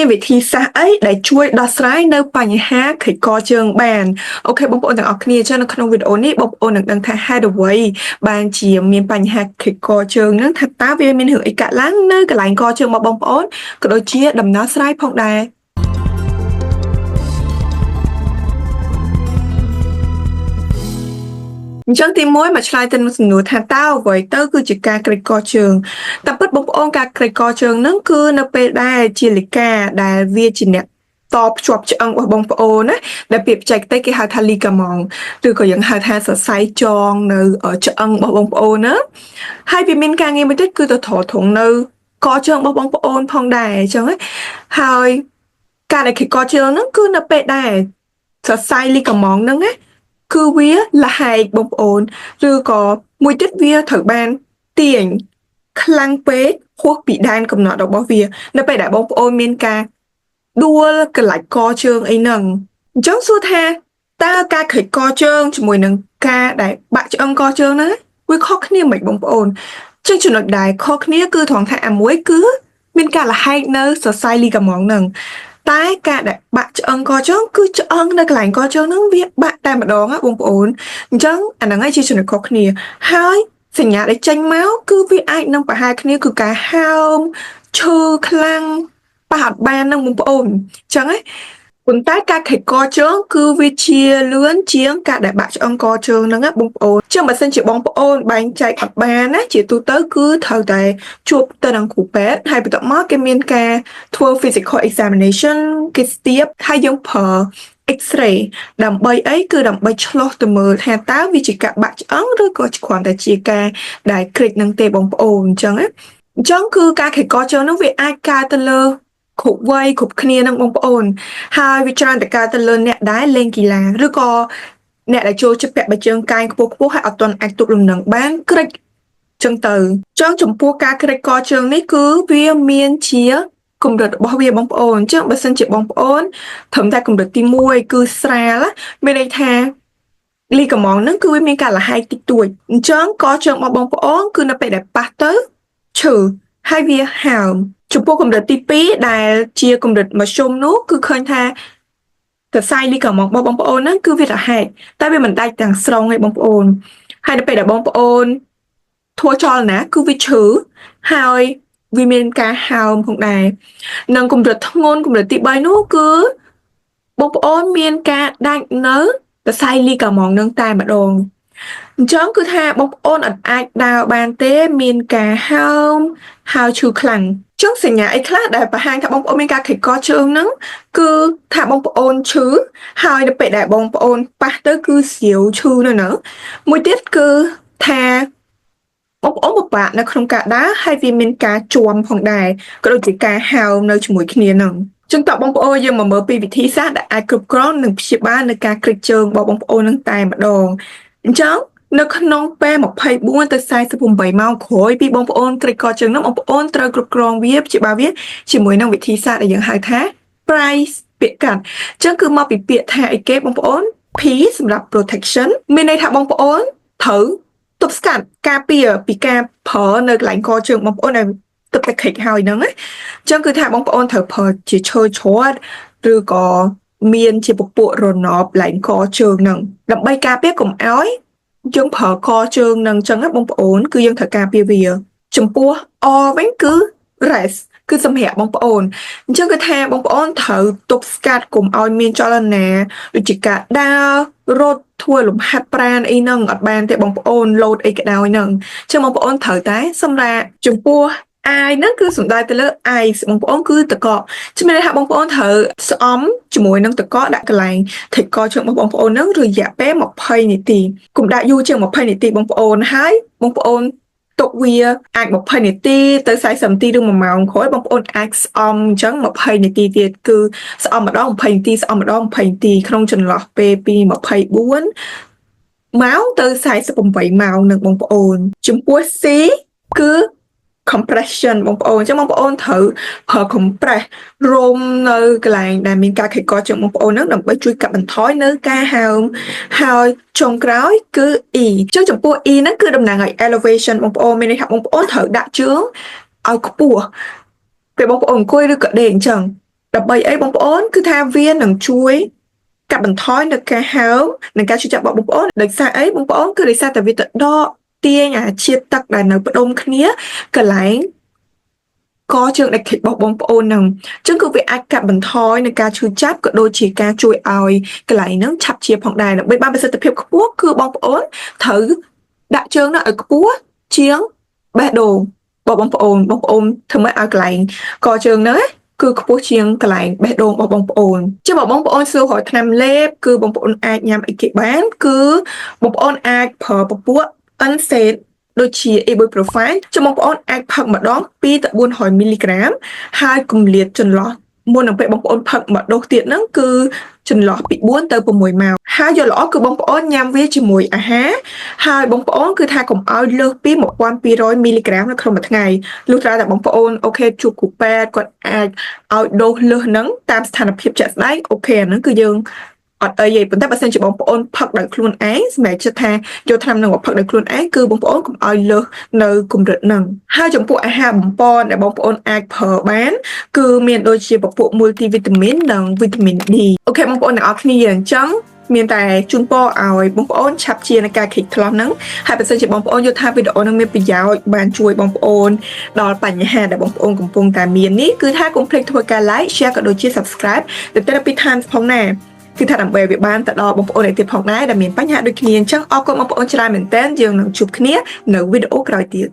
មានវិធីសាស្ត្រអីដែលជួយដោះស្រាយនៅបញ្ហាខិចកជើងបានអូខេបងប្អូនទាំងអស់គ្នាចឹងនៅក្នុងវីដេអូនេះបងប្អូននឹងដឹងថាហេតុអ្វីបានជាមានបញ្ហាខិចកជើងហ្នឹងថាតើវាមានរឿងអីកើតឡើងនៅកន្លែងកជើងរបស់បងប្អូនក៏ដូចជាដំណោះស្រាយផងដែរអញ្ចឹងទី1មកឆ្លើយទៅនឹងសំណួរថាតើអ្វីទៅគឺជាការក្រិចកជើងតែពិតបងប្អូនការក្រិចកជើងហ្នឹងគឺនៅពេលដែលជាលិកាដែលវាជាអ្នកតភ្ជាប់ឆ្អឹងរបស់បងប្អូនណាដែលពាក្យបច្ចេកទេសគេហៅថា ligament ឬក៏យើងហៅថាសរសៃចងនៅឆ្អឹងរបស់បងប្អូនណាហើយវាមានការងារមួយទៀតគឺទៅត្រធងនៅកជើងរបស់បងប្អូនផងដែរអញ្ចឹងហើយការដែលក្រិចកជើងហ្នឹងគឺនៅពេលដែលសរសៃ ligament ហ្នឹងណាគឺវាលហែកបងប្អូនឬក៏មួយទៀតវាត្រូវបានទាញខ្លាំងពេកហួសពីដែនកំណត់របស់វានៅពេលដែលបងប្អូនមានការដួលកលាច់កជើងអីហ្នឹងអញ្ចឹងសួរថាតើការខិចកជើងជាមួយនឹងការដែលបាក់ឆ្អឹងកជើងហ្នឹងវាខុសគ្នាមិនបងប្អូនចឹងចំណុចដែលខុសគ្នាគឺត្រង់ថាអាមួយគឺមានការលហែកនៅសរសៃ ligament ហ្នឹងតែការដែលបាក់ឆ្អឹងកជើងគឺឆ្អឹងនៅកន្លែងកជើងហ្នឹងវាបាក់តែម្ដងណាបងប្អូនអញ្ចឹងអាហ្នឹងឯងជាចំណុចខុសគ្នាហើយសញ្ញាដែលចេញមកគឺវាអាចនឹងប្រហែលគ្នាគឺការហើមឈឺខ្លាំងប៉ះអត់បានហ្នឹងបងប្អូនអញ្ចឹងប៉ុន្តែការខិចកជើងគឺវាជាលឿនជាងការដែលបាក់ឆ្អឹងកជើងហ្នឹងណាបងប្អូនចឹងបើសិនជាបងប្អូនបែងចែកអត់បានណាជាទូទៅគឺត្រូវតែជួបទៅនឹងគ្រូពេទ្យហើយបន្ទាប់មកគេមានការធ្វើ physical examination គេស្ទាបហើយយើងប្រើ X-ray ដើម្បីអីគឺដើម្បីឆ្លុះទៅមើលថាតើវាជាការបាក់ឆ្អឹងឬក៏គ្រាន់តែជាការដែលក្រិចនឹងទេបងប្អូនអញ្ចឹងណាអញ្ចឹងគឺការខិចកជើងហ្នឹងវាអាចកើតទៅលើគ្រប់វ័យគ្រប់គ្នានឹងបងប្អូនហើយវាច្រើនតែកើតទៅលើអ្នកដែលលេងកីឡាឬក៏អ្នកដែលចូលចិត្តពាក់បិជើងកាយខ្ពស់ៗហើយអត់ទាន់អាចទប់លំនឹងបានក្រិចចឹងទៅចឹងចំពោះការក្រិចកជើងនេះគឺវាមានជាកម្រិតរបស់វាបងប្អូនអញ្ចឹងបើសិនជាបងប្អូនត្រឹមតែកម្រិតទី1គឺស្រាលមានន័យថាligamentហ្នឹងគឺវាមានការលហែកតិចតួចអញ្ចឹងកជើងរបស់បងប្អូនគឺនៅពេលដែលប៉ះទៅឈឺហើយវាហើមចំពោះកម្រិតទី2ដែលជាកម្រិតមធ្យមនោះគឺឃើញថាសរសៃ ligament របស់បងប្អូនហ្នឹងគឺវាលហែកតែវាមិនដាច់ទាំងស្រុងទេបងប្អូនហើយនៅពេលដែលបងប្អូនធ្វើចលនាគឺវាឈឺហើយវាមានការហើមផងដែរនិងកម្រិតធ្ងន់កម្រិតទី3នោះគឺបងប្អូនមានការដាច់នៅសរសៃ ligament នឹងតែម្ដងអញ្ចឹងគឺថាបងប្អូនអាចដើរបានទេមានការហើមហើយឈឺខ្លាំងចឹងសញ្ញាអីខ្លះដែលបង្ហាញថាបងប្អូនមានការខិចកជើងហ្នឹងគឺថាបងប្អូនឈឺហើយនៅពេលដែលបងប្អូនប៉ះទៅគឺស្រាវឈឺនៅហ្នឹងមួយទៀតគឺថាបងប្អូនពិបាកនៅក្នុងការដើរហើយវាមានការជាំផងដែរក៏ដូចជាការហើមនៅជាមួយគ្នាហ្នឹងចឹងតើបងប្អូនយើងមកមើលពីវិធីសាស្ត្រដែលអាចគ្រប់គ្រងនិងព្យាបាលនៅការក្រិចជើងរបស់បងប្អូននឹងតែម្ដងអញ្ចឹងនៅក្នុងពេល24ទៅ48ម៉ោងក្រោយពីបងប្អូនក្រិចកជើងនោះបងប្អូនត្រូវគ្រប់គ្រងវាព្យាបាលវាជាមួយនឹងវិធីសាស្ត្រដែលយើងហៅថា price ពាក្យកាត់អញ្ចឹងគឺមកពីពាក្យថាអីគេបងប្អូន P សម្រាប់ protection មានន័យថាបងប្អូនត្រូវទប់ស្កាត់ការពារពីការប្រើនៅកន្លែងកជើងបងប្អូនឲ្យទឹកតែខិចហើយហ្នឹងណាអញ្ចឹងគឺថាបងប្អូនត្រូវប្រើជាឈើច្រត់ឬក៏មានជាពពួករណបកន្លែងកជើងហ្នឹងដើម្បីការពារកុំឲ្យយើងប្រើកជើងនឹងអញ្ចឹងណាបងប្អូនគឺយើងត្រូវការពារវាចំពោះ R វិញគឺ rest គឺសម្រាប់បងប្អូនអញ្ចឹងគឺថាបងប្អូនត្រូវទប់ស្កាត់កុំឲ្យមានចលនាដូចជាការដើររត់ធ្វើលំហាត់ប្រាណអីហ្នឹងអត់បានទេបងប្អូនលោតអីក៏ដោយហ្នឹងអញ្ចឹងបងប្អូនត្រូវតែសម្រាប់ចំពោះអាយហ្នឹងគឺសំដៅទៅលើ ice បងប្អូនគឺតកកជំនឿថាបងប្អូនត្រូវស្អំជាមួយនឹងតកកដាក់កន្លែងថិចកជើងរបស់បងប្អូនហ្នឹងរយៈពេល20នាទីកុំដាក់យូរជាង20នាទីបងប្អូនហើយបងប្អូនទុកវាអាច20នាទីទៅ40នាទីឬ1ម៉ោងក្រោយបងប្អូនអាចស្អំអញ្ចឹង20នាទីទៀតគឺស្អំម្ដង20នាទីស្អំម្ដង20នាទីក្នុងចន្លោះពេលពី24ម៉ោងទៅ48ម៉ោងនឹងបងប្អូនចំពោះ C គឺ compression បងប្អូនអញ្ចឹងបងប្អូនត្រូវប្រើ compress រុំនៅកន្លែងដែលមានការខិចកជើងបងប្អូនហ្នឹងដើម្បីជួយកាត់បន្ថយនៅការហើមហើយចុងក្រោយគឺ E អញ្ចឹងចំពោះ E ហ្នឹងគឺតំណាងឲ្យ elevation បងប្អូនមានន័យថាបងប្អូនត្រូវដាក់ជើងឲ្យខ្ពស់ពេលបងប្អូនអង្គុយឬក៏ដេកអញ្ចឹង ដើម្បីអីបងប្អូនគឺថាវានឹងជួយកាត់បន្ថយនៅការហើមនិងការឈឺចាប់របស់បងប្អូនដោយសារអីបងប្អូនគឺដោយសារតែវាទៅដកទាញអាជាតិទឹកដែលនៅផ្ដុំគ្នាកន្លែងកជើងដែលខិចរបស់បងប្អូនហ្នឹងអញ្ចឹងគឺវាអាចកាត់បន្ថយនៅការឈឺចាប់ក៏ដូចជាការជួយឲ្យកន្លែងហ្នឹងឆាប់ជាផងដែរដើម្បីបានប្រសិទ្ធភាពខ្ពស់គឺបងប្អូនត្រូវដាក់ជើងនៅឲ្យខ្ពស់ជាងបេះដូងបងប្អូនធ្វើម៉េចឲ្យកន្លែងកជើងហ្នឹងគឺខ្ពស់ជាងកន្លែងបេះដូងរបស់បងប្អូនជាបងប្អូនសួររកថ្នាំលេបគឺបងប្អូនអាចញ៉ាំអីគេបានគឺបងប្អូនអាចប្រើពពួក NSAID ដូចជា Ibuprofen ចាំបងប្អូនអាចផឹកម្ដង2ទៅ400មីលីក្រាមហើយគម្លាតចន្លោះមុននឹងពេលបងប្អូនផឹកម្ដងទៀតហ្នឹងគឺចន្លោះពី4ទៅ6ម៉ោងហើយយកល្អគឺបងប្អូនញ៉ាំវាជាមួយអាហារហើយបងប្អូនគឺថាកុំឲ្យលើសពី1200មីលីក្រាមនៅក្នុងមួយថ្ងៃលុះត្រាតែបងប្អូនអូខេជួបគ្រូពេទ្យគាត់អាចឲ្យដូសលើសហ្នឹងតាមស្ថានភាពជាក់ស្ដែងអូខេអាហ្នឹងគឺយើងអត់អីទេប៉ុន្តែបើសិនជាបងប្អូនផឹកដោយខ្លួនឯងសម្រាប់ចិត្តថាយកថ្នាំនឹងមកផឹកដោយខ្លួនឯងគឺបងប្អូនកុំឲ្យលើសនៅកម្រិតហ្នឹងហើយចំពោះអាហារបំពន់ដែលបងប្អូនអាចប្រើបានគឺមានដូចជាពពួក multivitamin និងវីតាមីន D អូខេបងប្អូនទាំងអស់គ្នាអញ្ចឹងមានតែជូនពរឲ្យបងប្អូនឆាប់ជានៃការខិចថ្លោះហ្នឹងហើយបើសិនជាបងប្អូនយល់ថាវីដេអូហ្នឹងមានប្រយោជន៍បានជួយបងប្អូនដល់បញ្ហាដែលបងប្អូនកំពុងតែមាននេះគឺថាកុំភ្លេចធ្វើការ like share ក៏ដូចជា subscribe ទៅដល់ពីឋានផងណាគឺថាដើម្បីវាបានទៅដល់បងប្អូនឯទៀតផងដែរដែលមានបញ្ហាដូចគ្នាអញ្ចឹងអរគុណបងប្អូនច្រើនមែនទែនយើងនឹងជួបគ្នានៅវីដេអូក្រោយទៀត